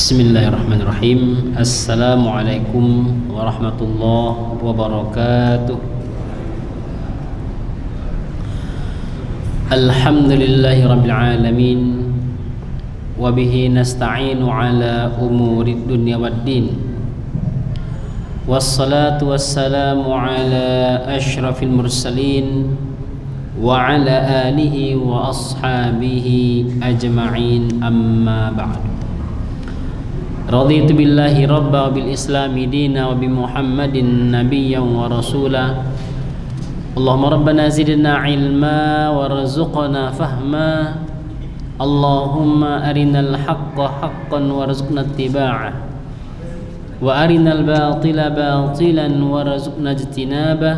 Bismillahirrahmanirrahim. Assalamualaikum warahmatullahi wabarakatuh. Alhamdulillahi rabbil alamin. Wabihi nasta'inu ala umurid dunya waddin. Wassalatu wassalamu ala ashrafil mursalin wa ala alihi wa ashabihi ajma'in, amma ba'du. Raditu billahi rabba wa bil islami dina wa bi muhammadin nabiyyan wa rasula. Allahumma rabbana zidna ilma warzuqna fahma. Allahumma arinal haqqa haqqan warzuqna ittiba'ah wa arinal batila batilan warzuqna ijtinabah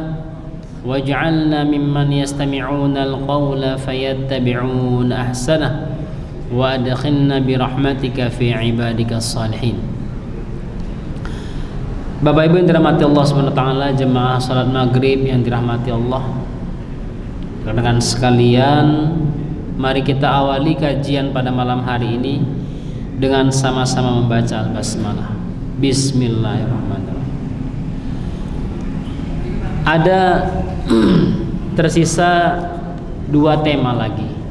waj'alna mimman yastami'una al-qawla fayattabi'una ahsanah wa adkhilna birahmatika fi ibadika salihin. Bapak Ibu yang dirahmati Allah Subhanahu wa taala, jemaah salat maghrib yang dirahmati Allah, rekan-rekan sekalian, mari kita awali kajian pada malam hari ini dengan sama-sama membaca al-basmalah. Bismillahirrahmanirrahim. Ada tersisa dua tema lagi.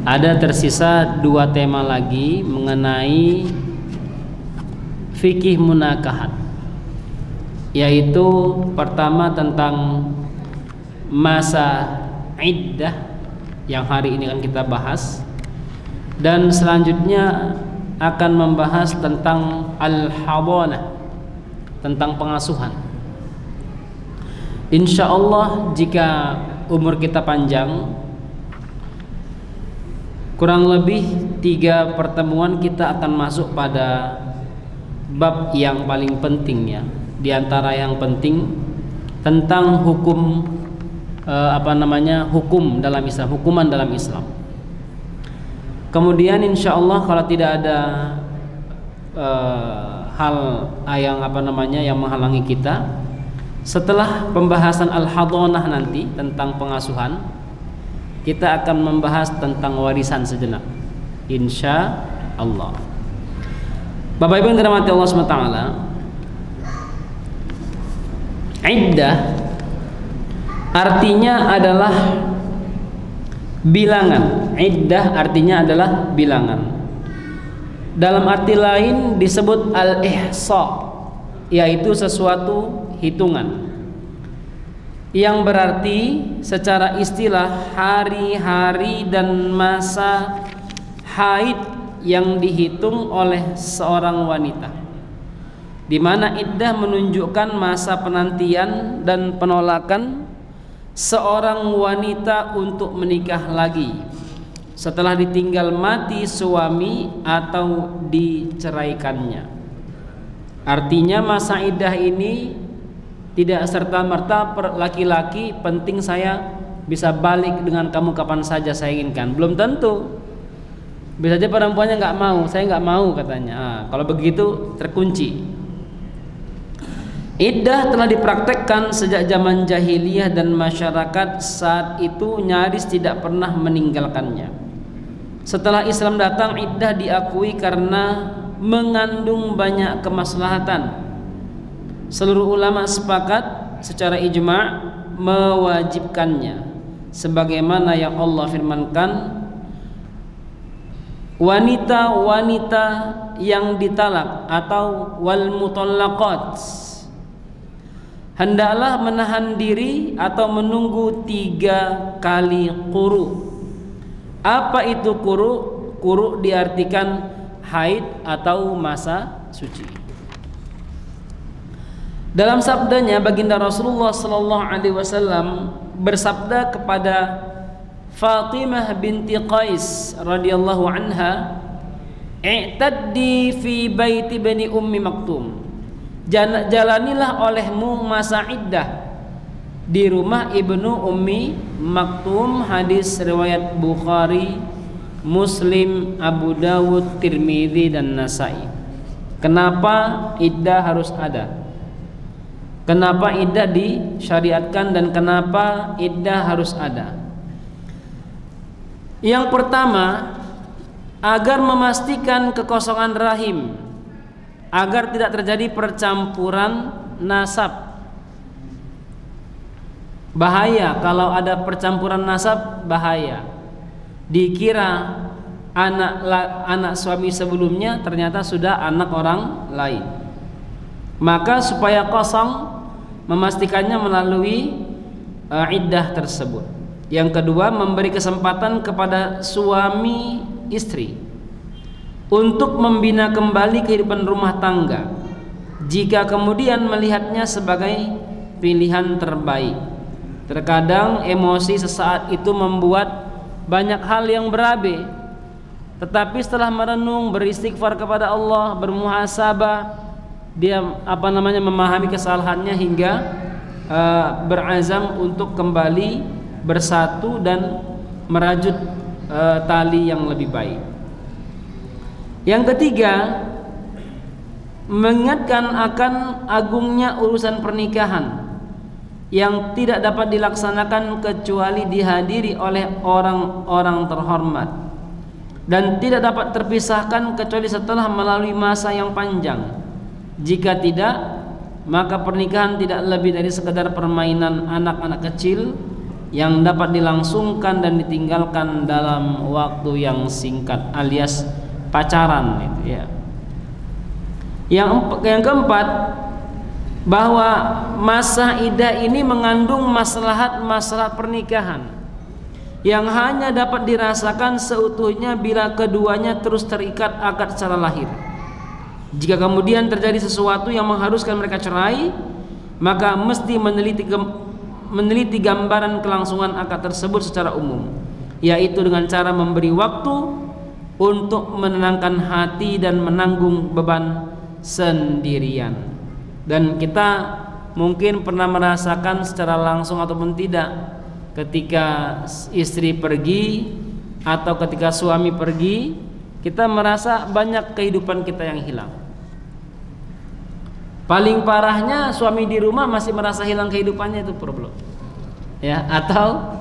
Ada tersisa dua tema lagi mengenai fikih munakahat, yaitu pertama tentang masa iddah yang hari ini akan kita bahas, dan selanjutnya akan membahas tentang al-hadanah, tentang pengasuhan. Insya Allah jika umur kita panjang, kurang lebih 3 pertemuan kita akan masuk pada bab yang paling penting, ya. Di antara yang penting tentang hukum hukum dalam Islam, hukuman dalam Islam. Kemudian insya Allah kalau tidak ada hal yang menghalangi kita, setelah pembahasan al-hadanah nanti tentang pengasuhan, kita akan membahas tentang warisan sejenak, insya Allah. Bapak Ibu yang dirahmati Allah SWT, iddah artinya adalah bilangan. Iddah artinya adalah bilangan. Dalam arti lain disebut al-ihsa, yaitu sesuatu hitungan, yang berarti secara istilah hari-hari dan masa haid yang dihitung oleh seorang wanita, di mana iddah menunjukkan masa penantian dan penolakan seorang wanita untuk menikah lagi setelah ditinggal mati suami atau diceraikannya. Artinya masa iddah ini tidak serta-merta laki-laki penting saya bisa balik dengan kamu kapan saja saya inginkan. Belum tentu. Bisa aja perempuannya nggak mau, saya nggak mau katanya. Kalau begitu terkunci. Iddah telah dipraktekkan sejak zaman jahiliyah dan masyarakat saat itu nyaris tidak pernah meninggalkannya. Setelah Islam datang, iddah diakui karena mengandung banyak kemaslahatan. Seluruh ulama sepakat secara ijma' mewajibkannya, sebagaimana yang Allah firmankan, wanita-wanita yang ditalak atau wal mutallaqat hendaklah menahan diri atau menunggu 3 kali quru. Apa itu quru? Quru diartikan haid atau masa suci. Dalam sabdanya, baginda Rasulullah sallallahu alaihi wasallam bersabda kepada Fatimah binti Qais radhiyallahu anha, "I'taddi fi baiti bani Ummi Maktum." Jalanilah olehmu masa iddah di rumah Ibnu Ummi Maktum. Hadis riwayat Bukhari, Muslim, Abu Dawud, Tirmidzi dan Nasai. Kenapa iddah harus ada? Kenapa iddah disyariatkan dan kenapa iddah harus ada? Yang pertama, agar memastikan kekosongan rahim, agar tidak terjadi percampuran nasab. Bahaya kalau ada percampuran nasab, bahaya. Dikira anak suami sebelumnya, ternyata sudah anak orang lain. Maka supaya kosong, memastikannya melalui iddah tersebut. Yang kedua, memberi kesempatan kepada suami istri untuk membina kembali kehidupan rumah tangga jika kemudian melihatnya sebagai pilihan terbaik. Terkadang emosi sesaat itu membuat banyak hal yang berabe, tetapi setelah merenung, beristighfar kepada Allah, bermuhasabah, dia memahami kesalahannya hingga berazam untuk kembali bersatu dan merajut tali yang lebih baik. Yang ketiga, mengingatkan akan agungnya urusan pernikahan yang tidak dapat dilaksanakan kecuali dihadiri oleh orang-orang terhormat dan tidak dapat terpisahkan kecuali setelah melalui masa yang panjang. Jika tidak, maka pernikahan tidak lebih dari sekedar permainan anak-anak kecil yang dapat dilangsungkan dan ditinggalkan dalam waktu yang singkat, alias pacaran itu ya. Yang keempat, bahwa masa iddah ini mengandung maslahat pernikahan yang hanya dapat dirasakan seutuhnya bila keduanya terus terikat akad secara lahir. Jika kemudian terjadi sesuatu yang mengharuskan mereka cerai, maka mesti meneliti gambaran kelangsungan akad tersebut secara umum, yaitu dengan cara memberi waktu untuk menenangkan hati dan menanggung beban sendirian. Dan kita mungkin pernah merasakan secara langsung ataupun tidak, ketika istri pergi atau ketika suami pergi, kita merasa banyak kehidupan kita yang hilang. Paling parahnya suami di rumah masih merasa hilang kehidupannya, itu problem. Ya, atau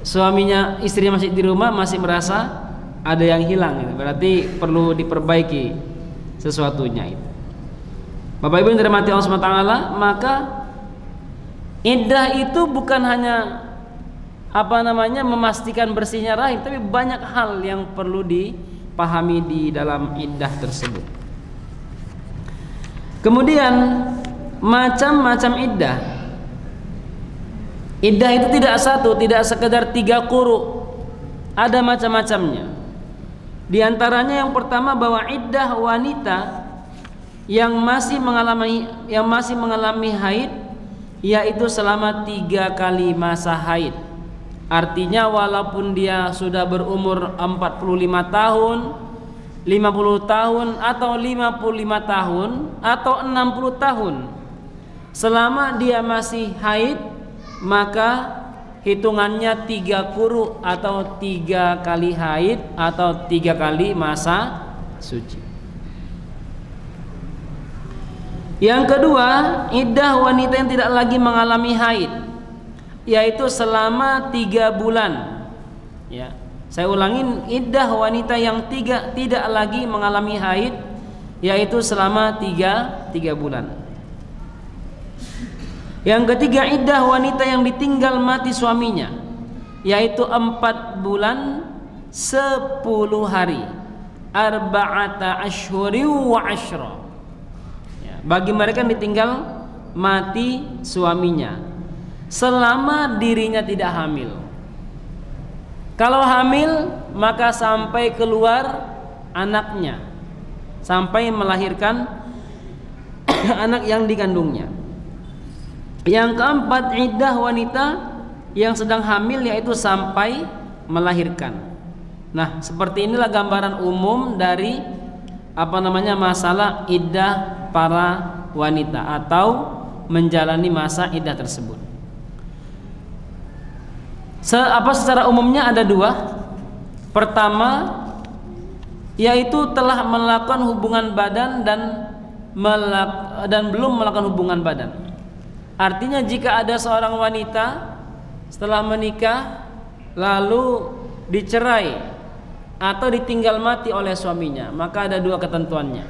suaminya, istrinya masih di rumah masih merasa ada yang hilang, gitu. Berarti perlu diperbaiki sesuatunya itu. Bapak Ibu yang dirahmati Allah SWT, maka iddah itu bukan hanya memastikan bersihnya rahim, tapi banyak hal yang perlu dipahami di dalam iddah tersebut. Kemudian macam-macam iddah. Iddah itu tidak satu, tidak sekedar 3 quru. Ada macam-macamnya. Di antaranya yang pertama, bahwa iddah wanita yang masih mengalami haid, yaitu selama 3 kali masa haid. Artinya walaupun dia sudah berumur 45 tahun, 50 tahun atau 55 tahun atau 60 tahun, selama dia masih haid, maka hitungannya 3 quru atau 3 kali haid atau 3 kali masa suci. Yang kedua, iddah wanita yang tidak lagi mengalami haid, yaitu selama 3 bulan. Ya, saya ulangin, iddah wanita yang tidak lagi mengalami haid, yaitu selama 3 bulan. Yang ketiga, iddah wanita yang ditinggal mati suaminya, yaitu 4 bulan 10 hari, arba'ata ashhuri wa ashra. Bagi mereka yang ditinggal mati suaminya selama dirinya tidak hamil. Kalau hamil, maka sampai keluar anaknya, sampai melahirkan anak yang dikandungnya. Yang keempat, iddah wanita yang sedang hamil, yaitu sampai melahirkan. Nah, seperti inilah gambaran umum dari masalah iddah para wanita atau menjalani masa iddah tersebut. Secara umumnya ada 2. Pertama, yaitu telah melakukan hubungan badan dan belum melakukan hubungan badan. Artinya jika ada seorang wanita setelah menikah lalu dicerai atau ditinggal mati oleh suaminya, maka ada dua ketentuannya,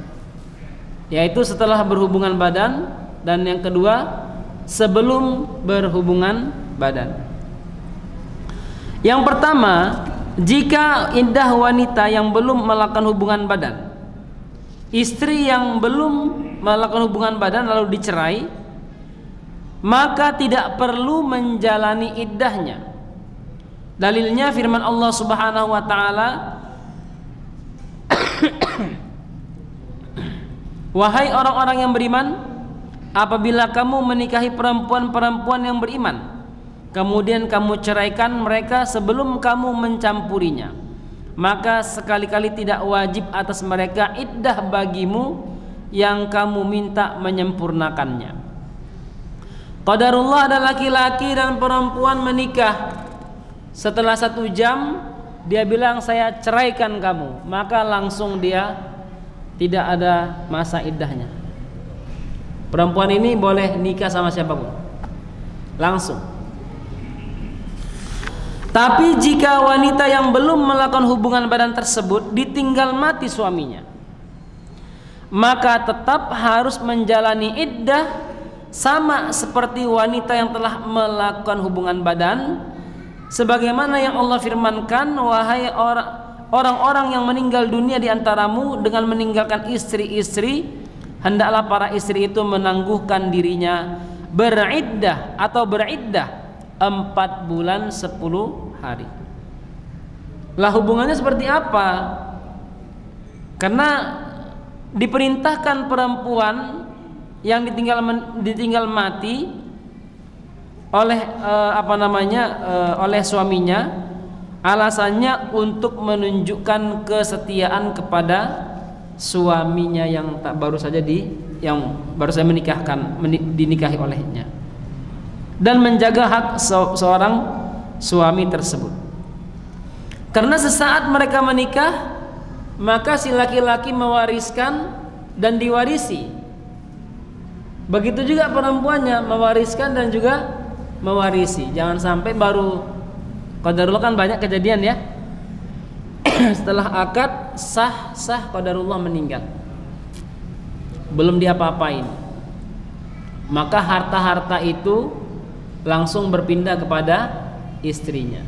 yaitu setelah berhubungan badan, dan yang kedua sebelum berhubungan badan. Yang pertama, jika iddah wanita yang belum melakukan hubungan badan, istri yang belum melakukan hubungan badan lalu dicerai, maka tidak perlu menjalani iddahnya. Dalilnya firman Allah Subhanahu wa taala, wahai orang-orang yang beriman, apabila kamu menikahi perempuan-perempuan yang beriman, kemudian kamu ceraikan mereka sebelum kamu mencampurinya, maka sekali-kali tidak wajib atas mereka iddah bagimu yang kamu minta menyempurnakannya. Qadarullah, ada laki-laki dan perempuan menikah, setelah 1 jam dia bilang saya ceraikan kamu, maka langsung dia tidak ada masa iddahnya. Perempuan ini boleh nikah sama siapapun langsung. Tapi jika wanita yang belum melakukan hubungan badan tersebut ditinggal mati suaminya, maka tetap harus menjalani iddah sama seperti wanita yang telah melakukan hubungan badan, sebagaimana yang Allah firmankan, wahai orang-orang yang meninggal dunia di antaramu dengan meninggalkan istri-istri, hendaklah para istri itu menangguhkan dirinya beriddah 4 bulan 10 hari. Lah hubungannya seperti apa? Karena diperintahkan perempuan yang ditinggal mati oleh oleh suaminya, alasannya untuk menunjukkan kesetiaan kepada suaminya yang baru saja dinikahi olehnya, dan menjaga hak seorang suami tersebut. Karena sesaat mereka menikah, maka si laki-laki mewariskan dan diwarisi. Begitu juga perempuannya mewariskan dan juga mewarisi. Jangan sampai baru qadarullah, kan banyak kejadian ya. Setelah akad sah qadarullah meninggal, belum diapa-apain, maka harta-harta itu langsung berpindah kepada istrinya.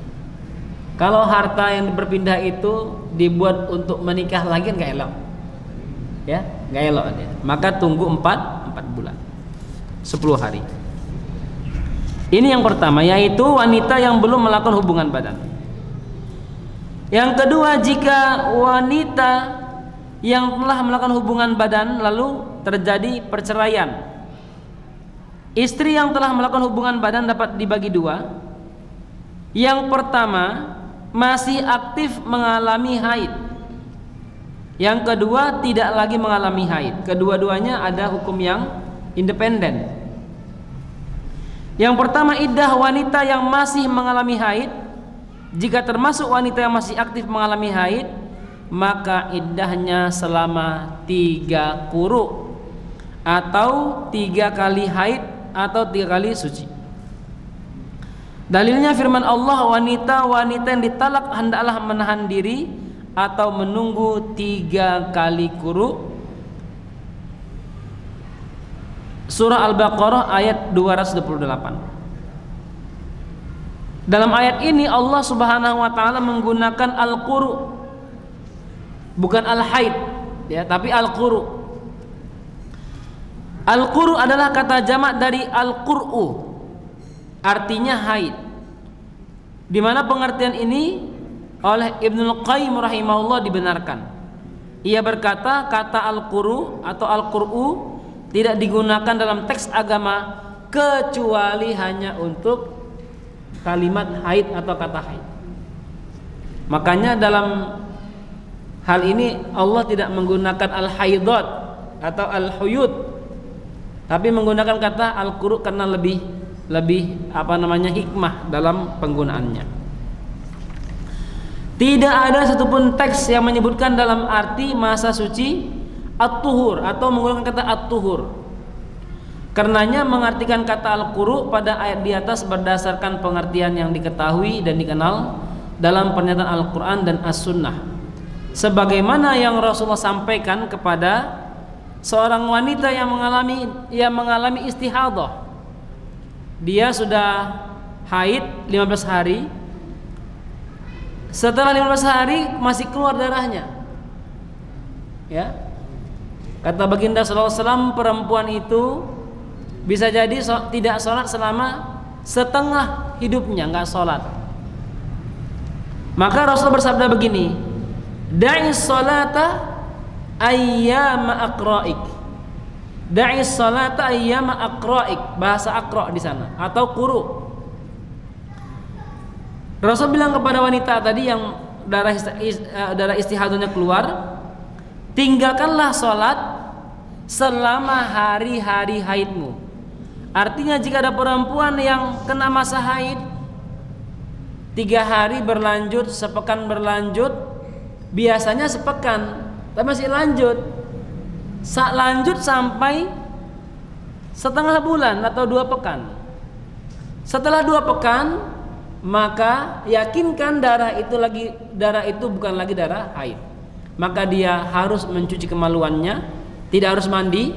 Kalau harta yang berpindah itu dibuat untuk menikah lagi, nggak elok ya, nggak elok dia. Maka tunggu 4 bulan 10 hari. Ini yang pertama, yaitu wanita yang belum melakukan hubungan badan. Yang kedua, jika wanita yang telah melakukan hubungan badan lalu terjadi perceraian, istri yang telah melakukan hubungan badan dapat dibagi 2. Yang pertama, masih aktif mengalami haid. Yang kedua, tidak lagi mengalami haid. Kedua-duanya ada hukum yang independen. Yang pertama, iddah wanita yang masih mengalami haid. Jika termasuk wanita yang masih aktif mengalami haid, maka iddahnya selama 3 quru, atau 3 kali haid, atau 3 kali suci. Dalilnya firman Allah, wanita-wanita yang ditalak hendaklah menahan diri atau menunggu 3 kali quru. Surah Al-Baqarah ayat 228. Dalam ayat ini Allah Subhanahu wa taala menggunakan al-quru, bukan al-haid ya, tapi al-quru. Al-quru adalah kata jamak dari al-qur'u, artinya haid. Di mana pengertian ini oleh Ibnul Qayyim rahimahullah dibenarkan. Ia berkata, kata al-quru atau al-qur'u tidak digunakan dalam teks agama kecuali hanya untuk kalimat haid atau kata haid. Makanya dalam hal ini Allah tidak menggunakan al-haidat atau al-huyud, tapi menggunakan kata al-quru karena lebih hikmah dalam penggunaannya. Tidak ada satupun teks yang menyebutkan dalam arti masa suci at-tuhur atau menggunakan kata at-tuhur. Karenanya mengartikan kata al-quru pada ayat di atas berdasarkan pengertian yang diketahui dan dikenal dalam pernyataan Al-Quran dan As-Sunnah. sebagaimana yang Rasulullah sampaikan kepada seorang wanita yang mengalami istihadah. Dia sudah haid 15 hari. Setelah 15 hari masih keluar darahnya. Ya. Kata baginda sallallahu alaihi wasallam, perempuan itu bisa jadi tidak sholat selama setengah hidupnya, nggak sholat. Maka Rasul bersabda begini, da'i sholata ayyama aqra'ik. Da'i sholata ayyama aqra'ik, bahasa aqra' di sana atau quru. Rasul bilang kepada wanita tadi yang darah istihadahnya keluar, tinggalkanlah sholat selama hari-hari haidmu. Artinya jika ada perempuan yang kena masa haid 3 hari berlanjut, sepekan berlanjut, biasanya sepekan, tapi masih lanjut sampai setengah bulan atau 2 pekan. Setelah 2 pekan, maka yakinkan darah itu bukan lagi darah haid. Maka dia harus mencuci kemaluannya, tidak harus mandi,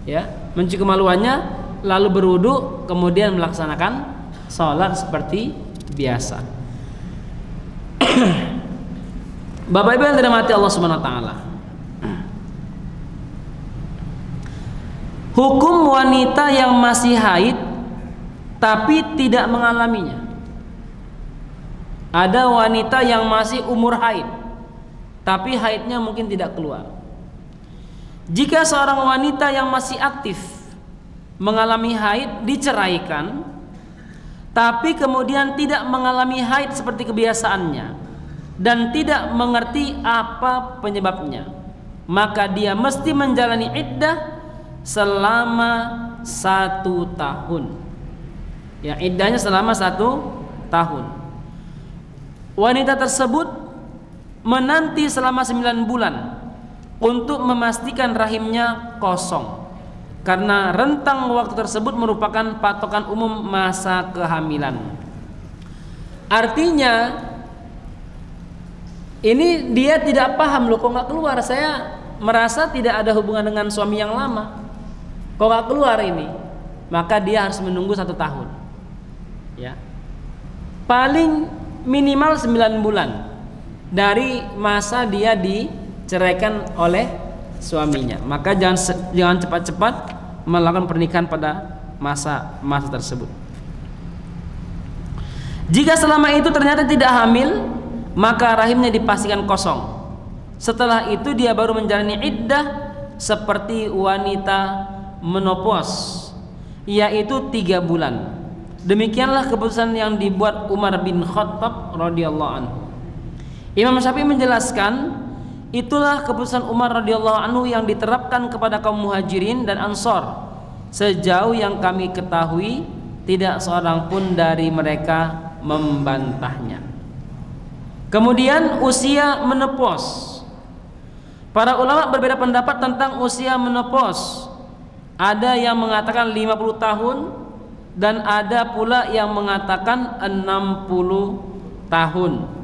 ya, mencuci kemaluannya, lalu berwudu, kemudian melaksanakan sholat seperti biasa. Bapak Ibu yang dirahmati Allah Subhanahu wa taala. Hukum wanita yang masih haid tapi tidak mengalaminya. Ada wanita yang masih umur haid tapi haidnya mungkin tidak keluar. Jika seorang wanita yang masih aktif mengalami haid diceraikan, tapi kemudian tidak mengalami haid seperti kebiasaannya dan tidak mengerti apa penyebabnya, maka dia mesti menjalani iddah selama 1 tahun. Ya, iddahnya selama 1 tahun. Wanita tersebut menanti selama 9 bulan untuk memastikan rahimnya kosong, karena rentang waktu tersebut merupakan patokan umum masa kehamilan. Artinya ini dia tidak paham, loh kok nggak keluar, saya merasa tidak ada hubungan dengan suami yang lama, kok nggak keluar ini. Maka dia harus menunggu 1 tahun, ya, paling minimal 9 bulan dari masa dia diceraikan oleh suaminya. Maka jangan cepat-cepat melakukan pernikahan pada masa tersebut. Jika selama itu ternyata tidak hamil, maka rahimnya dipastikan kosong. Setelah itu dia baru menjalani iddah seperti wanita menopause, yaitu 3 bulan. Demikianlah keputusan yang dibuat Umar bin Khattab radhiyallahu anhu. Imam Syafi'i menjelaskan, itulah keputusan Umar radhiyallahu anhu yang diterapkan kepada kaum Muhajirin dan Ansor. Sejauh yang kami ketahui, tidak seorang pun dari mereka membantahnya. Kemudian usia menopause. Para ulama berbeda pendapat tentang usia menopause. Ada yang mengatakan 50 tahun dan ada pula yang mengatakan 60 tahun.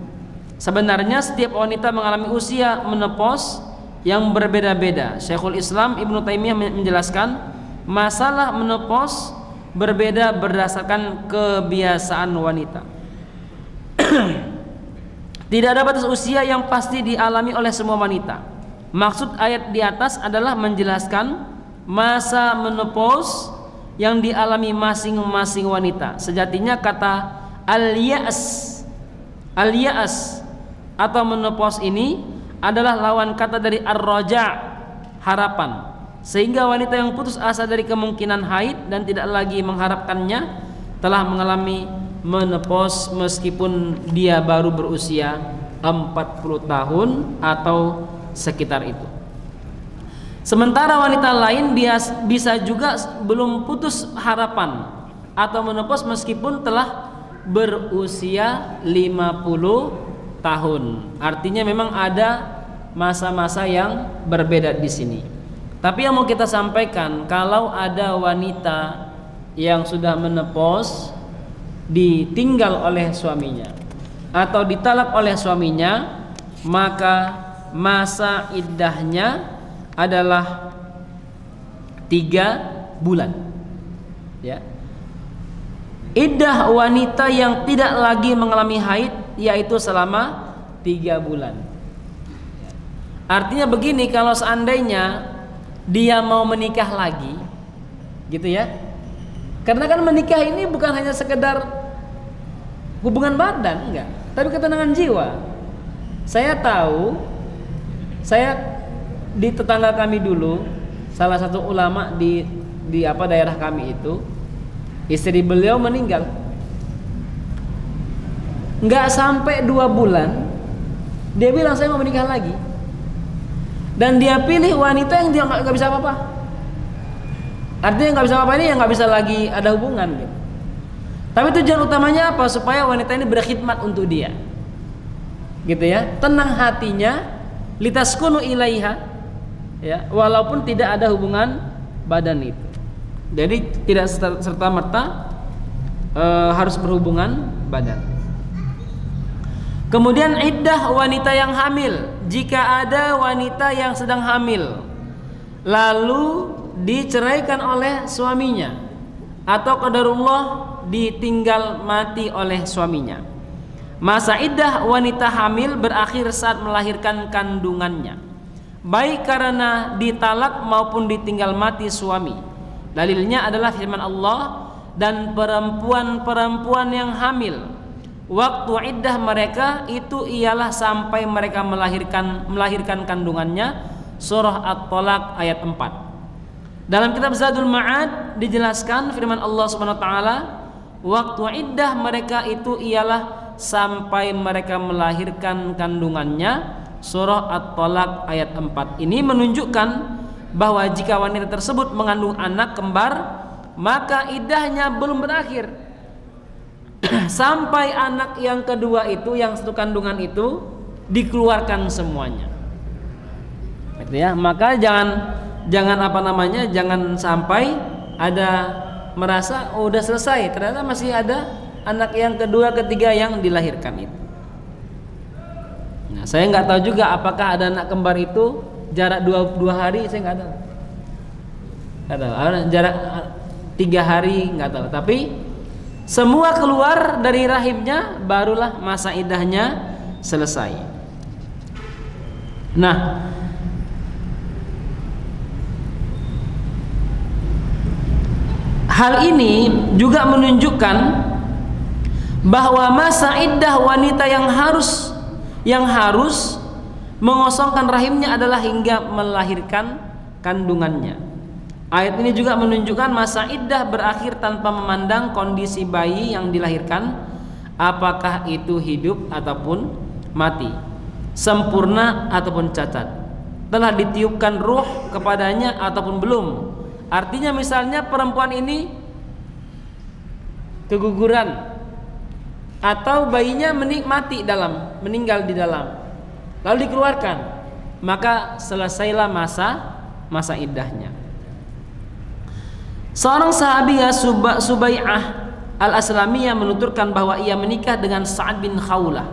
Sebenarnya setiap wanita mengalami usia menopause yang berbeda-beda. Syekhul Islam Ibnu Taimiyah menjelaskan, masalah menopause berbeda berdasarkan kebiasaan wanita. Tidak ada batas usia yang pasti dialami oleh semua wanita. Maksud ayat di atas adalah menjelaskan masa menopause yang dialami masing-masing wanita. Sejatinya kata al-ya'as atau menopause ini adalah lawan kata dari ar-raja', harapan. Sehingga wanita yang putus asa dari kemungkinan haid dan tidak lagi mengharapkannya telah mengalami menopause meskipun dia baru berusia 40 tahun atau sekitar itu. Sementara wanita lain bisa juga belum putus harapan atau menopause meskipun telah berusia 50 tahun. Artinya memang ada masa-masa yang berbeda di sini. Tapi yang mau kita sampaikan, kalau ada wanita yang sudah menopause ditinggal oleh suaminya atau ditalak oleh suaminya, maka masa iddahnya adalah 3 bulan. Ya. Iddah wanita yang tidak lagi mengalami haid yaitu selama 3 bulan. Artinya begini, kalau seandainya dia mau menikah lagi, gitu ya. Karena kan menikah ini bukan hanya sekedar hubungan badan, enggak, tapi ketenangan jiwa. Saya tahu, saya di tetangga kami dulu, salah satu ulama di daerah kami itu, istri beliau meninggal. Enggak sampai 2 bulan, dia bilang saya mau menikah lagi. Dan dia pilih wanita yang dia nggak bisa apa-apa. Artinya nggak bisa apa-apa ini yang nggak bisa lagi ada hubungan gitu. Tapi tujuan utamanya apa? Supaya wanita ini berkhidmat untuk dia, gitu ya. Tenang hatinya, litaskunu ilaiha, ya, walaupun tidak ada hubungan badan itu. Jadi tidak serta-merta harus berhubungan badan. Kemudian iddah wanita yang hamil. Jika ada wanita yang sedang hamil lalu diceraikan oleh suaminya atau qadarullah ditinggal mati oleh suaminya, masa iddah wanita hamil berakhir saat melahirkan kandungannya, baik karena ditalak maupun ditinggal mati suami. Dalilnya adalah firman Allah, dan perempuan-perempuan yang hamil waktu iddah mereka itu ialah sampai mereka melahirkan kandungannya. Surah At-Tolak ayat 4. Dalam kitab Zadul Ma'ad dijelaskan firman Allah Subhanahu wa taala, waktu iddah mereka itu ialah sampai mereka melahirkan kandungannya. Surah At-Tolak ayat 4. Ini menunjukkan bahwa jika wanita tersebut mengandung anak kembar, maka iddahnya belum berakhir sampai anak yang kedua itu, yang satu kandungan itu dikeluarkan semuanya. Gitu ya. Maka jangan apa namanya, jangan sampai ada merasa oh, udah selesai, ternyata masih ada anak yang kedua, ketiga yang dilahirkan itu. Nah, saya nggak tahu juga apakah ada anak kembar itu jarak 2 hari, saya nggak tahu. Nggak tahu. Jarak 3 hari nggak tahu. Tapi semua keluar dari rahimnya, barulah masa iddahnya selesai. Nah, hal ini juga menunjukkan bahwa masa iddah wanita yang harus mengosongkan rahimnya adalah hingga melahirkan kandungannya. Ayat ini juga menunjukkan masa iddah berakhir tanpa memandang kondisi bayi yang dilahirkan, apakah itu hidup ataupun mati, sempurna ataupun cacat, telah ditiupkan ruh kepadanya ataupun belum. Artinya misalnya perempuan ini keguguran atau bayinya meninggal di dalam, lalu dikeluarkan, maka selesailah masa iddahnya. Seorang sahabiah Subai'ah Al-Aslamiyah menuturkan bahwa ia menikah dengan Sa'ad bin Khawlah,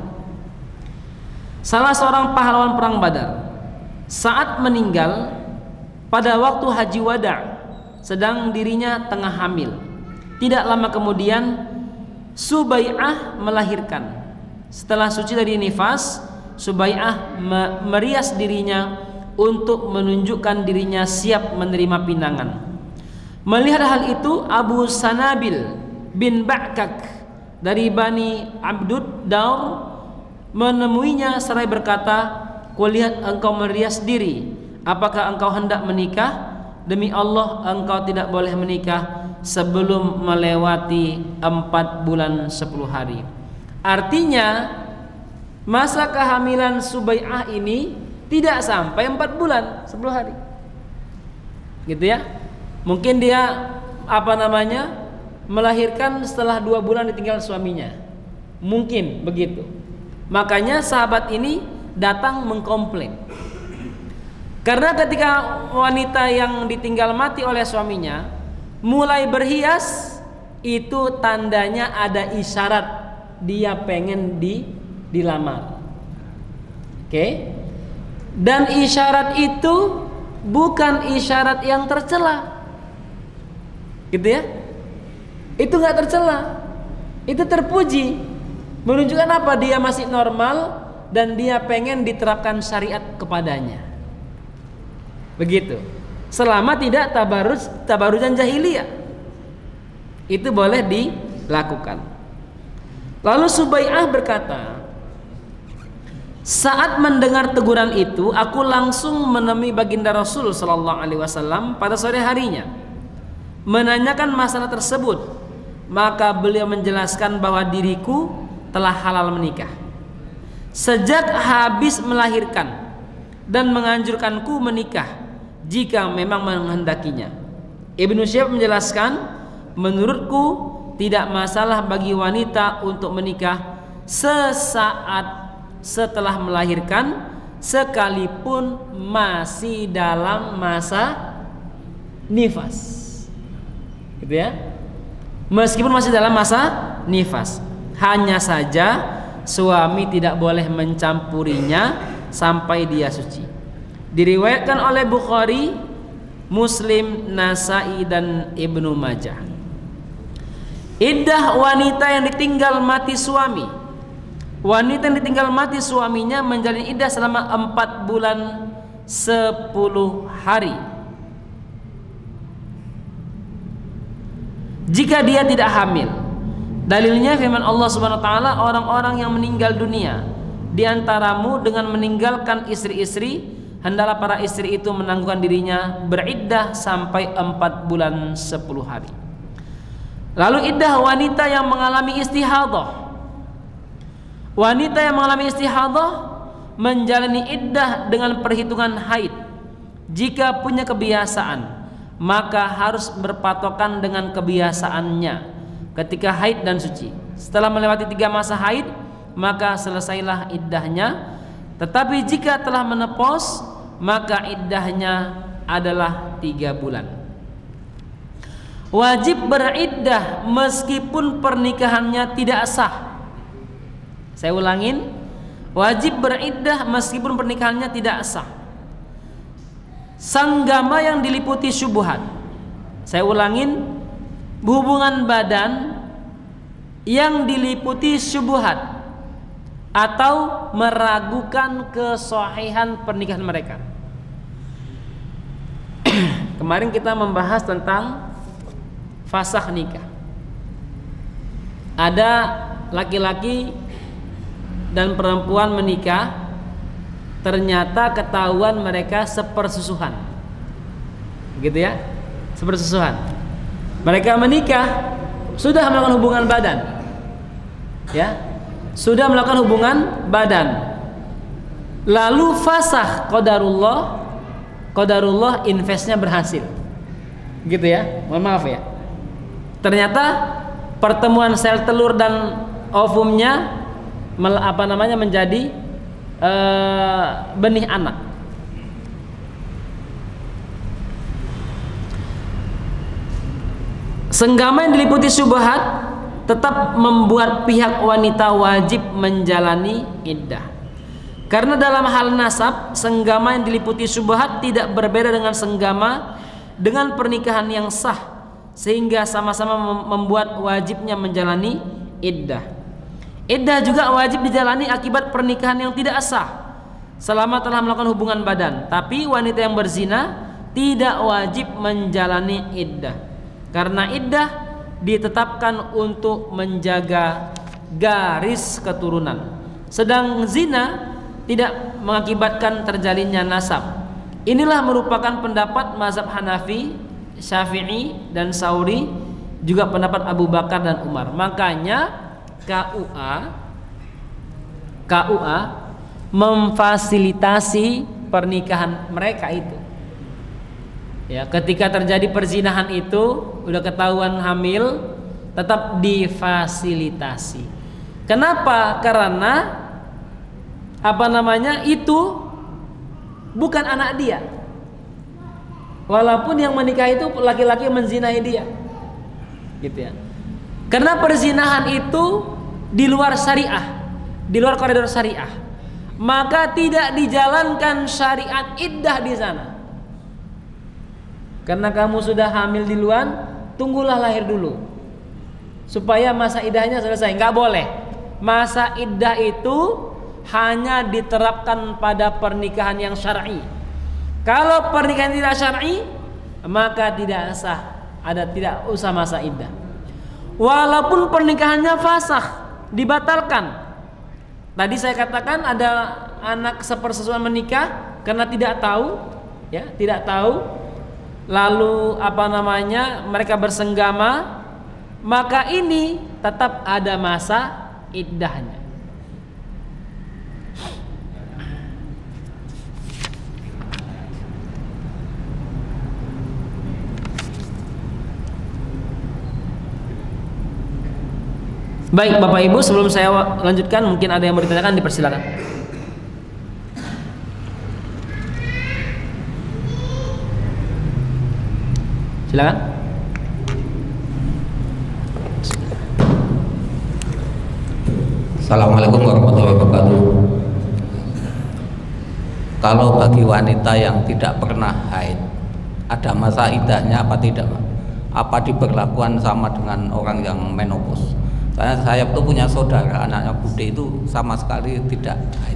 salah seorang pahlawan perang Badar. Saat meninggal pada waktu haji wada', sedang dirinya tengah hamil. Tidak lama kemudian Subai'ah melahirkan. Setelah suci dari nifas, Subai'ah merias dirinya untuk menunjukkan dirinya siap menerima pinangan. Melihat hal itu, Abu Sanabil bin Ba'kak dari Bani Abdud Daur menemuinya seraya berkata, "Kulihat engkau merias diri, apakah engkau hendak menikah? Demi Allah, engkau tidak boleh menikah sebelum melewati 4 bulan 10 hari." Artinya masa kehamilan Subai'ah ini tidak sampai 4 bulan 10 hari, gitu ya. Mungkin dia melahirkan setelah 2 bulan ditinggal suaminya, mungkin begitu. Makanya sahabat ini datang mengkomplain, karena ketika wanita yang ditinggal mati oleh suaminya mulai berhias, itu tandanya ada isyarat dia pengen dilamar. Oke? Dan isyarat itu bukan isyarat yang tercela, gitu ya. Itu nggak tercela, itu terpuji, menunjukkan apa? Dia masih normal dan dia pengen diterapkan syariat kepadanya. Begitu. Selama tidak tabarujan jahiliyah, itu boleh dilakukan. Lalu Subai'ah berkata, saat mendengar teguran itu, aku langsung menemui baginda Rasul sallallahu alaihi wasallam pada sore harinya, menanyakan masalah tersebut. Maka beliau menjelaskan bahwa diriku telah halal menikah sejak habis melahirkan dan menganjurkanku menikah jika memang menghendakinya. Ibnu Syihab menjelaskan, menurutku tidak masalah bagi wanita untuk menikah sesaat setelah melahirkan, sekalipun masih dalam masa nifas, gitu ya. Meskipun masih dalam masa nifas, hanya saja suami tidak boleh mencampurinya sampai dia suci. Diriwayatkan oleh Bukhari, Muslim, Nasa'i dan Ibnu Majah. Iddah wanita yang ditinggal mati suami. Wanita yang ditinggal mati suaminya menjalani iddah selama 4 bulan 10 hari. Jika dia tidak hamil. Dalilnya firman Allah Subhanahu wa taala, orang-orang yang meninggal dunia di antaramu dengan meninggalkan istri-istri, hendaklah para istri itu menangguhkan dirinya beriddah sampai 4 bulan 10 hari. Lalu iddah wanita yang mengalami istihadah. Wanita yang mengalami istihadah menjalani iddah dengan perhitungan haid. Jika punya kebiasaan, maka harus berpatokan dengan kebiasaannya ketika haid dan suci. Setelah melewati 3 masa haid, maka selesailah iddahnya. Tetapi jika telah menepos, maka iddahnya adalah 3 bulan. Wajib beriddah meskipun pernikahannya tidak sah. Saya ulangin, wajib beriddah meskipun pernikahannya tidak sah. Sanggama yang diliputi syubhat. Saya ulangin, hubungan badan yang diliputi syubhat atau meragukan kesahihan pernikahan mereka. Kemarin kita membahas tentang fasakh nikah. Ada laki-laki dan perempuan menikah, ternyata ketahuan mereka sepersusuhan, gitu ya, sepersusuhan. Mereka menikah, sudah melakukan hubungan badan, ya, sudah melakukan hubungan badan. Lalu fasakh qadarullah investnya berhasil, gitu ya. Mohon maaf ya. Ternyata pertemuan sel telur dan ovumnya menjadi benih anak. Senggama yang diliputi syubhat tetap membuat pihak wanita wajib menjalani iddah. Karena dalam hal nasab, senggama yang diliputi syubhat tidak berbeda dengan senggama dengan pernikahan yang sah, sehingga sama-sama membuat wajibnya menjalani iddah. Iddah juga wajib dijalani akibat pernikahan yang tidak sah selama telah melakukan hubungan badan. Tapi wanita yang berzina tidak wajib menjalani iddah, karena iddah ditetapkan untuk menjaga garis keturunan. Sedang zina tidak mengakibatkan terjalinnya nasab. Inilah merupakan pendapat mazhab Hanafi, Syafi'i dan Sauri, juga pendapat Abu Bakar dan Umar. Makanya KUA memfasilitasi pernikahan mereka itu. Ya, ketika terjadi perzinahan itu, udah ketahuan hamil, tetap difasilitasi. Kenapa? Karena itu bukan anak dia. Walaupun yang menikah itu laki-laki menzinai dia, gitu ya. Karena perzinahan itu di luar syariah, di luar koridor syariah. maka tidak dijalankan syariat iddah di sana. Karena kamu sudah hamil di luar, tunggulah lahir dulu supaya masa iddahnya selesai. Nggak boleh. Masa iddah itu hanya diterapkan pada pernikahan yang syar'i. Kalau pernikahan tidak syar'i, maka tidak sah, tidak usah masa iddah. Walaupun pernikahannya fasakh, dibatalkan. Tadi saya katakan ada anak sepersusuan menikah karena tidak tahu, ya, tidak tahu. Lalu mereka bersenggama, maka ini tetap ada masa iddahnya. Baik Bapak Ibu, sebelum saya lanjutkan, mungkin ada yang mau ditanyakan, dipersilakan. Silakan. Assalamualaikum warahmatullahi wabarakatuh. Kalau bagi wanita yang tidak pernah haid, ada masa iddahnya apa tidak? Apa diberlakukan sama dengan orang yang menopause? Saya tuh punya saudara, anaknya bude itu sama sekali tidak haid.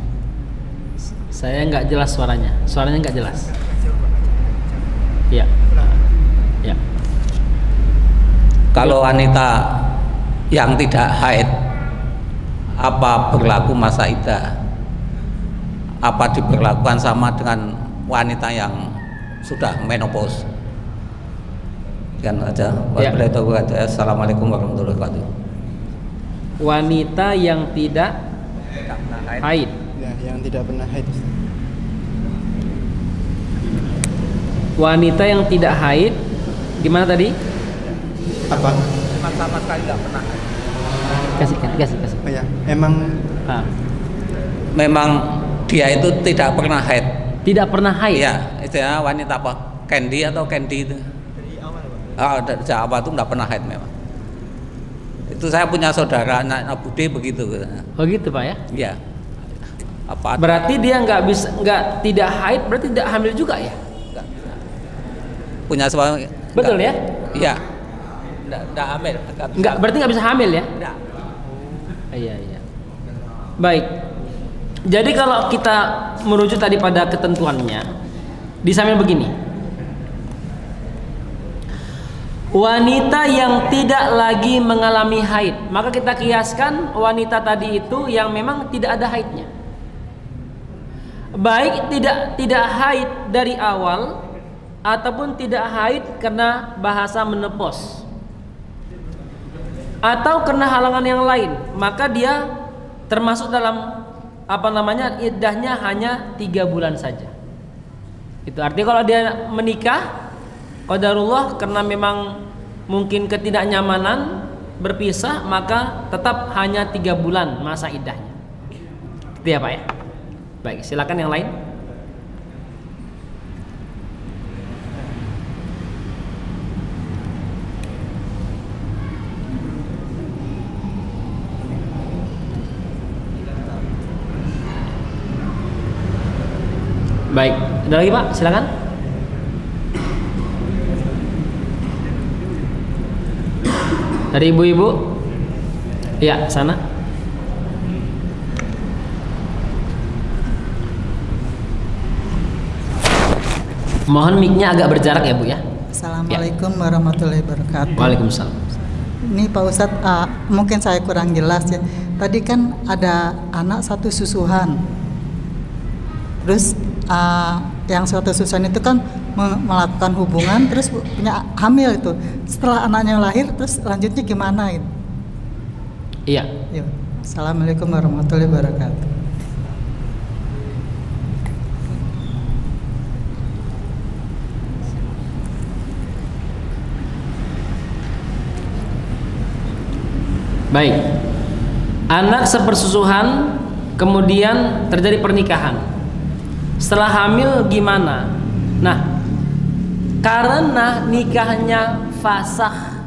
Saya nggak jelas suaranya nggak jelas. Ya. Ya. Kalau wanita yang tidak haid, apa berlaku masa iddah? Apa diberlakukan sama dengan wanita yang sudah menopause? Kan aja. Assalamualaikum warahmatullahi wabarakatuh. Wanita yang tidak haid. Ya, yang tidak pernah haid. Wanita yang tidak haid, gimana tadi? Apa? Sama sekali tidak pernah haid. Kasih. Oh ya, emang memang dia itu tidak pernah haid. Tidak pernah haid. Iya, istilahnya wanita apa? Candy atau Candy itu? dari awal, Pak. Dari awal itu tidak pernah haid memang. Itu saya punya saudara anak bude begitu. Oh gitu Pak ya? Iya. Apa? Berarti dia tidak haid, berarti tidak hamil juga ya? Enggak. Punya suami. Betul ya? Iya. Enggak hamil. Enggak, berarti nggak bisa hamil ya? Enggak. Iya. Baik. Jadi kalau kita merujuk tadi pada ketentuannya, di samping begini. Wanita yang tidak lagi mengalami haid, maka kita kiaskan wanita tadi itu yang memang tidak ada haidnya. Baik tidak haid dari awal ataupun tidak haid karena bahasa menopause atau karena halangan yang lain, maka dia termasuk dalam iddahnya hanya 3 bulan saja. Itu artinya kalau dia menikah qadarullah karena memang mungkin ketidaknyamanan berpisah, maka tetap hanya 3 bulan masa iddahnya. Gitu ya Pak ya. Baik, silakan yang lain. Baik, ada lagi Pak, silakan. Dari ibu-ibu, ya sana. Mohon mic-nya agak berjarak ya Bu ya. Assalamualaikum warahmatullahi wabarakatuh. Waalaikumsalam. Ini Pak Ustadz, mungkin saya kurang jelas ya. Tadi kan ada anak satu susuhan. Terus yang suatu susuhan itu kan melakukan hubungan, terus punya hamil itu. Setelah anaknya lahir, terus lanjutnya gimana itu? Iya. Ya. Assalamualaikum warahmatullahi wabarakatuh. Baik. Anak sepersusuhan kemudian terjadi pernikahan. Setelah hamil gimana? Nah, karena nikahnya fasakh,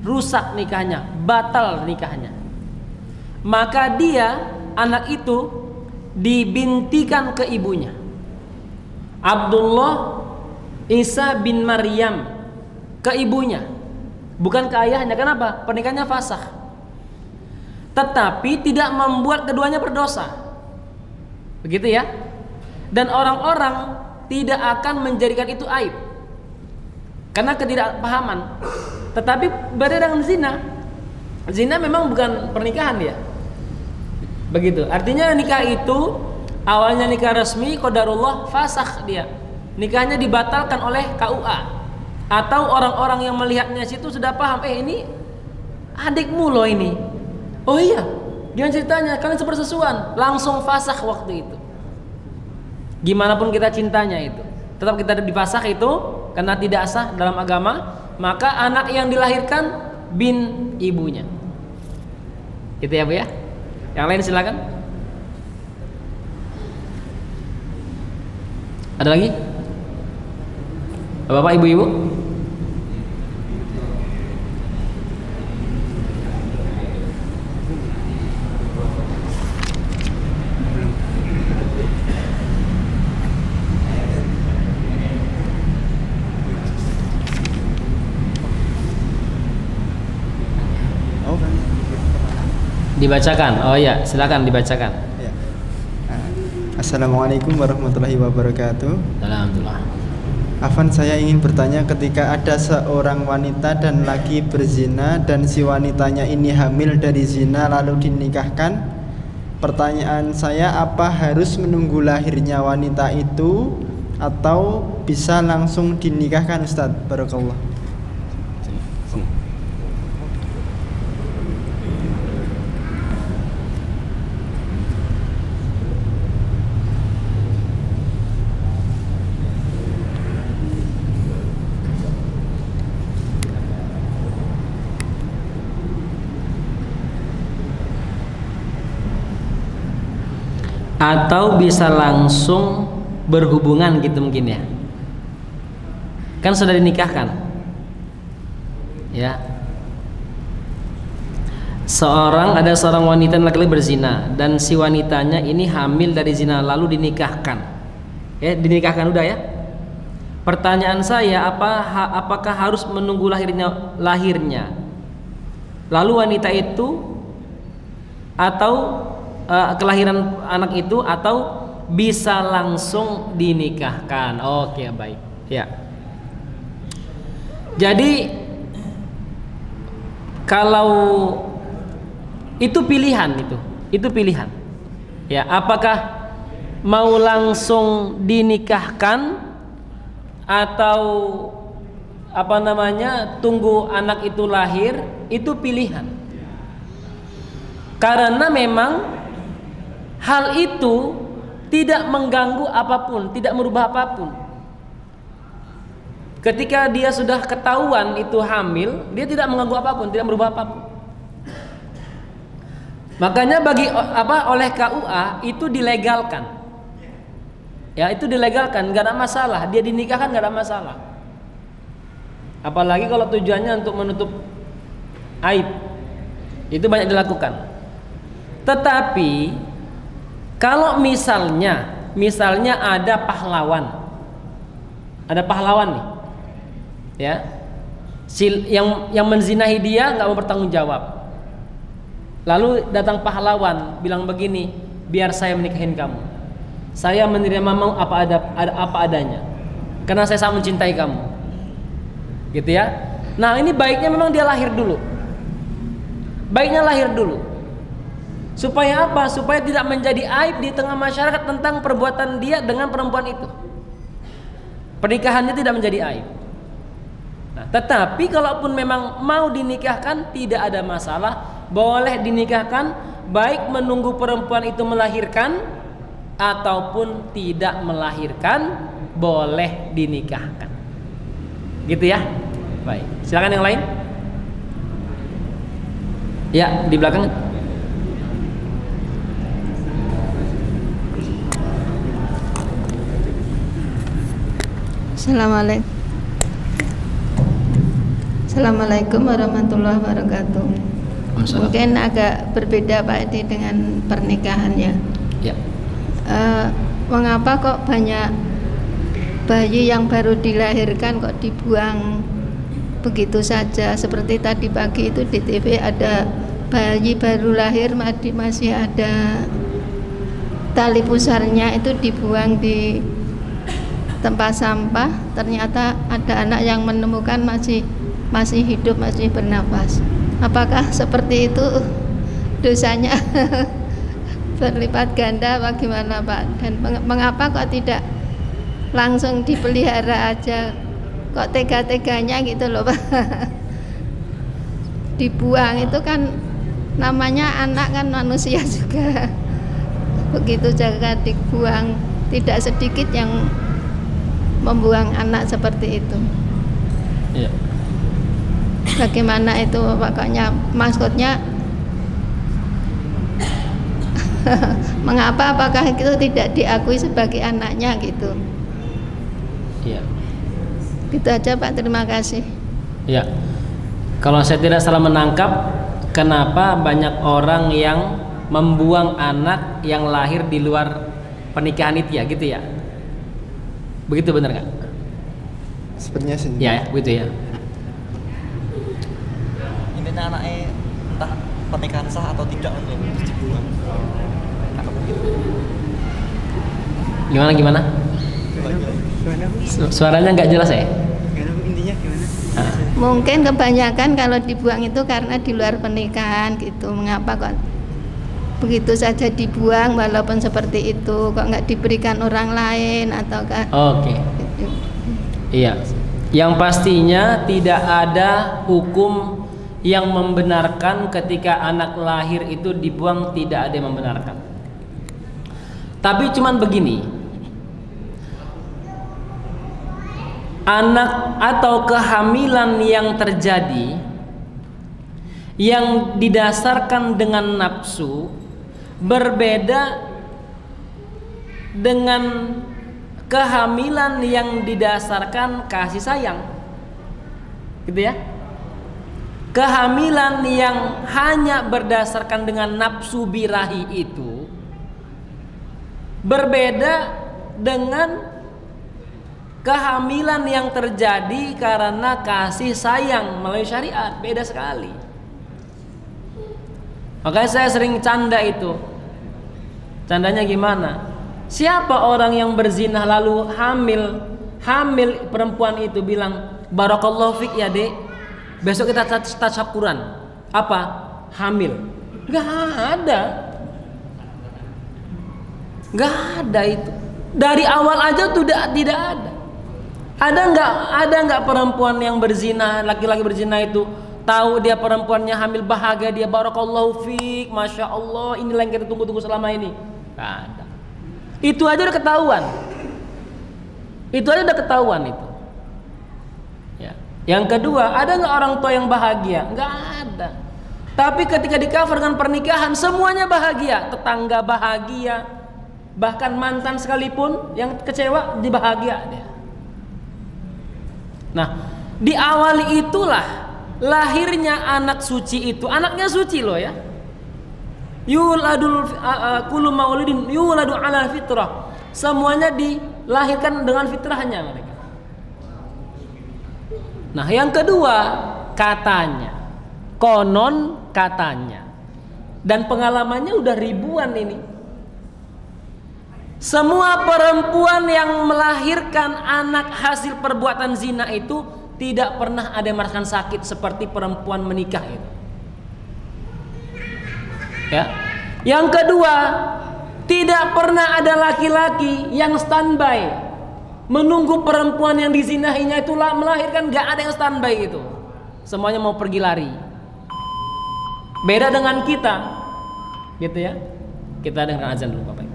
rusak nikahnya, batal nikahnya, maka dia, anak itu dibintikan ke ibunya. Abdullah Isa bin Maryam ke ibunya, bukan ke ayahnya. Kenapa? Pernikahannya fasakh. Tetapi tidak membuat keduanya berdosa. Begitu ya. Dan orang-orang tidak akan menjadikan itu aib karena ketidakpahaman. Tetapi beda dengan zina. Zina memang bukan pernikahan ya. Begitu. Artinya nikah itu awalnya nikah resmi, qadarullah, fasakh dia. Nikahnya dibatalkan oleh KUA. Atau orang-orang yang melihatnya situ sudah paham, ini adikmu loh ini. Oh iya, gimana ceritanya? Kalian sepersesuan, langsung fasakh waktu itu. Gimana pun kita cintanya itu, tetap kita difasakh itu karena tidak sah dalam agama. Maka anak yang dilahirkan bin ibunya. Gitu ya Bu ya. Yang lain silakan. Ada lagi? Bapak, ibu-ibu? Dibacakan. Oh ya, silakan dibacakan. Ya. Assalamualaikum warahmatullahi wabarakatuh. Alhamdulillah. Afan, saya ingin bertanya, ketika ada seorang wanita dan laki berzina dan si wanitanya ini hamil dari zina lalu dinikahkan, pertanyaan saya, apa harus menunggu lahirnya wanita itu atau bisa langsung dinikahkan Ustadz? Barakallah. Atau bisa langsung berhubungan gitu mungkin ya. Kan sudah dinikahkan. Ya. Ada seorang wanita dan laki-laki berzina dan si wanitanya ini hamil dari zina lalu dinikahkan. Ya, dinikahkan udah ya. Pertanyaan saya, apakah harus menunggu lahirnya? Lalu wanita itu atau kelahiran anak itu, atau bisa langsung dinikahkan? Oke, baik. Ya. Jadi kalau itu pilihan, itu pilihan. Ya, apakah mau langsung dinikahkan atau tunggu anak itu lahir, itu pilihan. Karena memang hal itu tidak mengganggu apapun, tidak merubah apapun. Ketika dia sudah ketahuan itu hamil, dia tidak mengganggu apapun, tidak merubah apapun. Makanya oleh KUA itu dilegalkan. Ya, itu dilegalkan, nggak ada masalah. Dia dinikahkan nggak ada masalah. Apalagi kalau tujuannya untuk menutup aib, itu banyak dilakukan. Tetapi kalau misalnya ada pahlawan nih, ya, yang menzinahi dia nggak mau bertanggung jawab, lalu datang pahlawan bilang begini, biar saya menikahin kamu, saya menerima mau apa adanya, karena saya sangat mencintai kamu, gitu ya. Nah, ini baiknya memang dia lahir dulu, supaya apa? Supaya tidak menjadi aib di tengah masyarakat tentang perbuatan dia dengan perempuan itu. Pernikahannya tidak menjadi aib. Nah, tetapi kalaupun memang mau dinikahkan, tidak ada masalah, boleh dinikahkan, baik menunggu perempuan itu melahirkan ataupun tidak melahirkan, boleh dinikahkan. Gitu ya. Baik, silakan yang lain. Ya, di belakang. Assalamualaikum warahmatullahi wabarakatuh. Mungkin agak berbeda Pak Edi dengan pernikahannya. Ya. mengapa kok banyak bayi yang baru dilahirkan kok dibuang begitu saja? Seperti tadi pagi itu di TV ada bayi baru lahir masih ada tali pusarnya, itu dibuang di tempat sampah. Ternyata ada anak yang menemukan masih hidup, masih bernapas. Apakah seperti itu dosanya berlipat ganda bagaimana Pak? Dan mengapa kok tidak langsung dipelihara aja, kok tega-teganya gitu loh Pak? Dibuang itu kan namanya anak, kan manusia juga. Begitu jaga dibuang, tidak sedikit yang membuang anak seperti itu. Iya. Bagaimana itu pokoknya maksudnya mengapa, apakah itu tidak diakui sebagai anaknya gitu? Iya. Gitu aja Pak, terima kasih. Ya, kalau saya tidak salah menangkap, kenapa banyak orang yang membuang anak yang lahir di luar pernikahan itu ya, gitu ya? Begitu benar nggak? Sepertinya sih. Ya, begitu ya. Intinya anaknya entah pernikahan sah atau tidak untuk dibuang. Gimana? Suaranya nggak jelas ya? Intinya gimana? Mungkin kebanyakan kalau dibuang itu karena di luar pernikahan gitu. Mengapa kok begitu saja dibuang walaupun seperti itu, kok nggak diberikan orang lain ataukah? Oke. Gitu. Iya. Yang pastinya tidak ada hukum yang membenarkan ketika anak lahir itu dibuang, tidak ada yang membenarkan. Tapi cuman begini, anak atau kehamilan yang terjadi yang didasarkan dengan nafsu berbeda dengan kehamilan yang didasarkan kasih sayang, gitu ya. Kehamilan yang hanya berdasarkan dengan nafsu birahi itu berbeda dengan kehamilan yang terjadi karena kasih sayang melalui syariat, beda sekali. Makanya saya sering canda itu. Candanya gimana? Siapa orang yang berzina lalu hamil perempuan itu bilang, barakallahu fik ya dek, besok kita tasyakuran. Apa? Hamil. Gak ada. Gak ada itu. Dari awal aja tidak ada. Ada nggak perempuan yang berzina, laki-laki berzina itu tahu dia perempuannya hamil, bahagia dia, barakallahu fik, masya Allah, inilah yang kita tunggu-tunggu selama ini. Gak ada. Itu aja udah ketahuan. Itu aja udah ketahuan itu. Ya. Yang kedua, ada nggak orang tua yang bahagia? Nggak ada. Tapi ketika di cover dengan pernikahan, semuanya bahagia, tetangga bahagia, bahkan mantan sekalipun yang kecewa dibahagia dia. Nah, di awal itulah lahirnya anak suci itu. Anaknya suci loh ya. Yuladul kullu maulidin yuladu ala fitrah. Semuanya dilahirkan dengan fitrahnya mereka. Nah, yang kedua, katanya, konon katanya, dan pengalamannya udah ribuan ini. Semua perempuan yang melahirkan anak hasil perbuatan zina itu tidak pernah ada yang merasakan sakit seperti perempuan menikah itu. Ya. Yang kedua, tidak pernah ada laki-laki yang standby menunggu perempuan yang dizinahinya itu melahirkan, gak ada yang standby itu. Semuanya mau pergi lari. Beda dengan kita, gitu ya. Kita dengarkan azan dulu Bapak.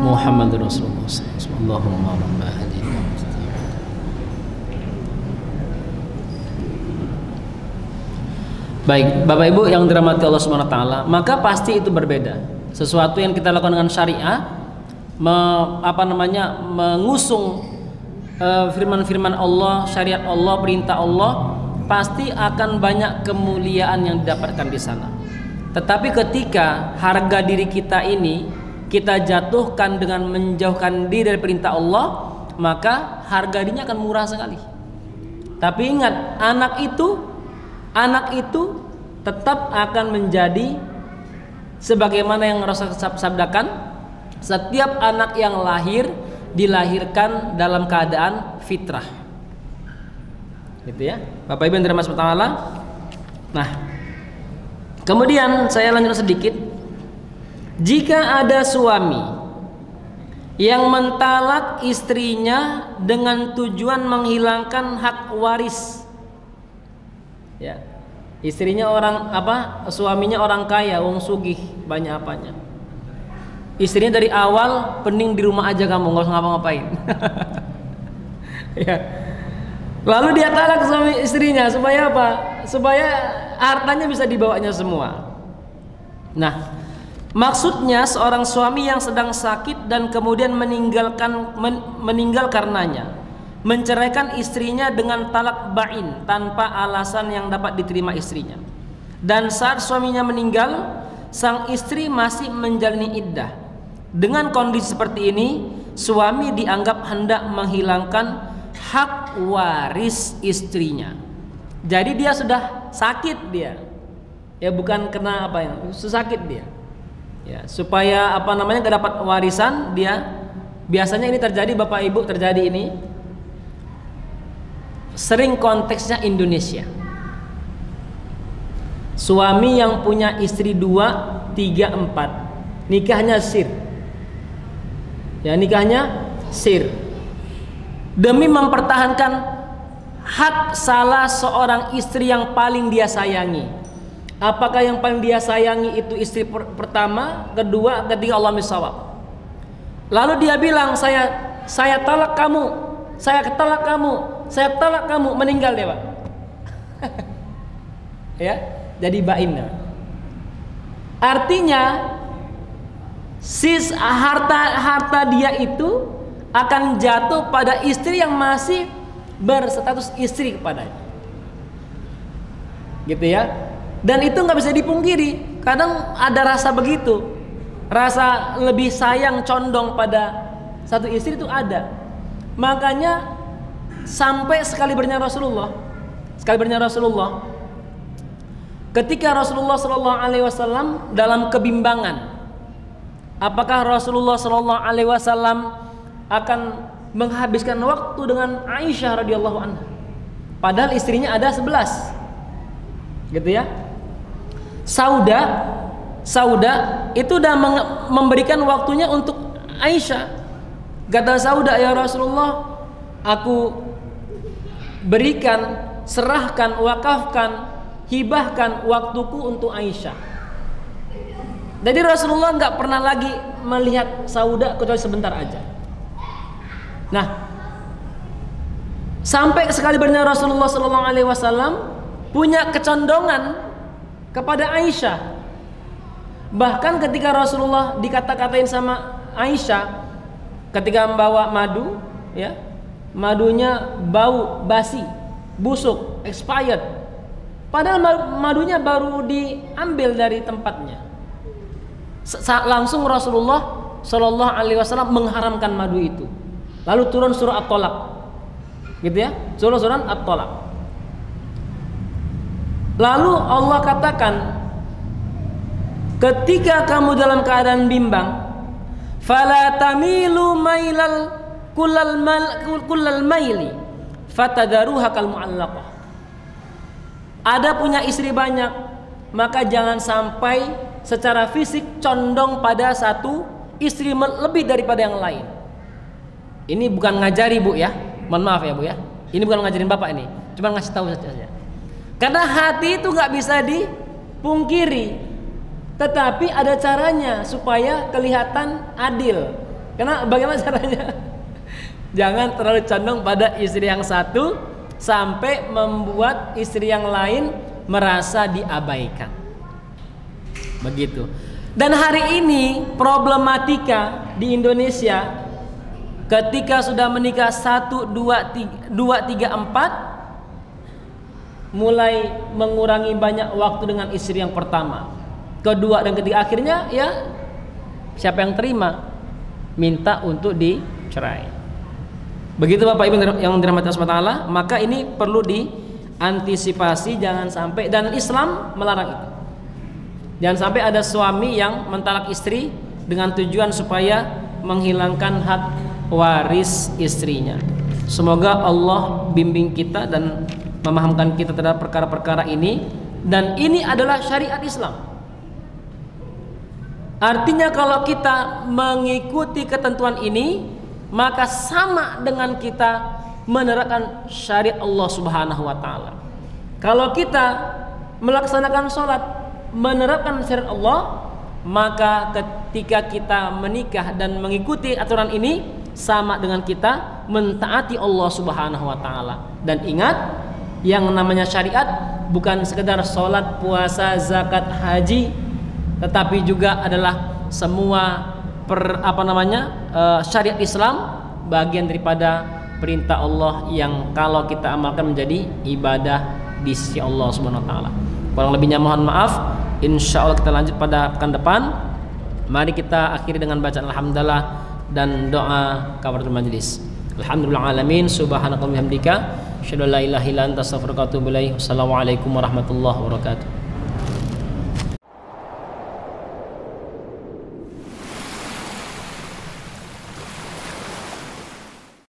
Muhammadur Rasulullah sallallahu alaihi wasallam. Baik, Bapak Ibu yang dirahmati Allah Subhanahu wa taala, maka pasti itu berbeda. Sesuatu yang kita lakukan dengan syariah, mengusung firman-firman Allah, syariat Allah, perintah Allah, pasti akan banyak kemuliaan yang didapatkan di sana. Tetapi ketika harga diri kita ini kita jatuhkan dengan menjauhkan diri dari perintah Allah, maka harga dirinya akan murah sekali. Tapi ingat, anak itu tetap akan menjadi sebagaimana yang Rasul sabdakan, setiap anak yang lahir dilahirkan dalam keadaan fitrah. Gitu ya, Bapak Ibu yang dirahmati Allah. Nah, kemudian saya lanjut sedikit. Jika ada suami yang mentalak istrinya dengan tujuan menghilangkan hak waris, ya, istrinya suaminya orang kaya, wong sugih, banyak apanya. Istrinya dari awal pening di rumah aja, kamu nggak usah ngapa-ngapain. Ya. Lalu dia talak suami istrinya supaya apa? Supaya hartanya bisa dibawanya semua. Nah, maksudnya seorang suami yang sedang sakit dan kemudian meninggal karenanya, menceraikan istrinya dengan talak bain tanpa alasan yang dapat diterima istrinya. Dan saat suaminya meninggal, sang istri masih menjalani iddah. Dengan kondisi seperti ini, suami dianggap hendak menghilangkan hak waris istrinya. Jadi dia sudah sakit dia. Ya, bukan kena apa ya, sakit dia. Ya, supaya gak dapat warisan dia. Biasanya ini terjadi, Bapak Ibu, terjadi ini sering konteksnya Indonesia. Suami yang punya istri 2, 3, 4, nikahnya sir. Ya, nikahnya sir demi mempertahankan hak salah seorang istri yang paling dia sayangi. Apakah yang paling dia sayangi itu istri pertama, kedua, ketiga, Allah misawab. Lalu dia bilang, saya talak kamu, saya talak kamu, saya talak kamu, meninggal dia, Pak. Ya, jadi bain. Artinya harta dia itu akan jatuh pada istri yang masih berstatus istri kepadanya, gitu ya. Dan itu nggak bisa dipungkiri. Kadang ada rasa begitu, rasa lebih sayang, condong pada satu istri itu ada. Makanya sampai sekali bernya Rasulullah, ketika Rasulullah Shallallahu Alaihi Wasallam dalam kebimbangan, apakah Rasulullah Shallallahu Alaihi Wasallam akan menghabiskan waktu dengan Aisyah radhiyallahu anha, padahal istrinya ada 11, gitu ya. Sauda itu udah memberikan waktunya untuk Aisyah. Kata Sauda, ya Rasulullah, aku berikan, serahkan, wakafkan, hibahkan waktuku untuk Aisyah. Jadi Rasulullah nggak pernah lagi melihat Sauda kecuali sebentar aja. Nah, sampai sekali bernya Rasulullah Sallallahu Alaihi Wasallam punya kecondongan kepada Aisyah. Bahkan ketika Rasulullah dikata-katain sama Aisyah ketika membawa madu, ya, madunya bau basi, busuk, expired. Padahal madunya baru diambil dari tempatnya. Langsung Rasulullah Shallallahu Alaihi Wasallam mengharamkan madu itu. Lalu turun surah At-Tolak, gitu ya, surah At-Tolak. Lalu Allah katakan, ketika kamu dalam keadaan bimbang, fala tamilu mailal kullal maili fatadaruha kal mu'allaqah. Ada punya istri banyak, maka jangan sampai secara fisik condong pada satu istri lebih daripada yang lain. Ini bukan ngajari Bu ya, mohon maaf ya Bu ya, ini bukan ngajarin Bapak, ini cuma ngasih tahu saja. Karena hati itu nggak bisa dipungkiri, tetapi ada caranya supaya kelihatan adil. Karena bagaimana caranya? Jangan terlalu condong pada istri yang satu sampai membuat istri yang lain merasa diabaikan. Begitu. Dan hari ini problematika di Indonesia, ketika sudah menikah 1, 2, 3, 4, mulai mengurangi banyak waktu dengan istri yang pertama, kedua dan ketiga, akhirnya ya siapa yang terima minta untuk dicerai. Begitu Bapak Ibu yang dirahmati Allah SWT, maka ini perlu diantisipasi, jangan sampai, dan Islam melarang itu. Jangan sampai ada suami yang mentalak istri dengan tujuan supaya menghilangkan hak waris istrinya. Semoga Allah bimbing kita dan memahamkan kita terhadap perkara-perkara ini, dan ini adalah syariat Islam. Artinya kalau kita mengikuti ketentuan ini, maka sama dengan kita menerapkan syariat Allah Subhanahu wa taala. Kalau kita melaksanakan sholat menerapkan syariat Allah, maka ketika kita menikah dan mengikuti aturan ini sama dengan kita mentaati Allah Subhanahu wa taala. Dan ingat, yang namanya syariat bukan sekedar sholat, puasa, zakat, haji, tetapi juga adalah semua syariat Islam, bagian daripada perintah Allah yang kalau kita amalkan menjadi ibadah di sisi Allah Subhanahu wa taala. Kurang lebihnya mohon maaf. Insya Allah kita lanjut pada pekan depan. Mari kita akhiri dengan bacaan alhamdulillah dan doa kafaratul majlis. Alhamdulillah alamin, subhanakallahumma hamdika, asyhadu an la ilaha illa anta astaghfiruka wa atubu ilaik. Wassalamualaikum warahmatullahi wabarakatuh.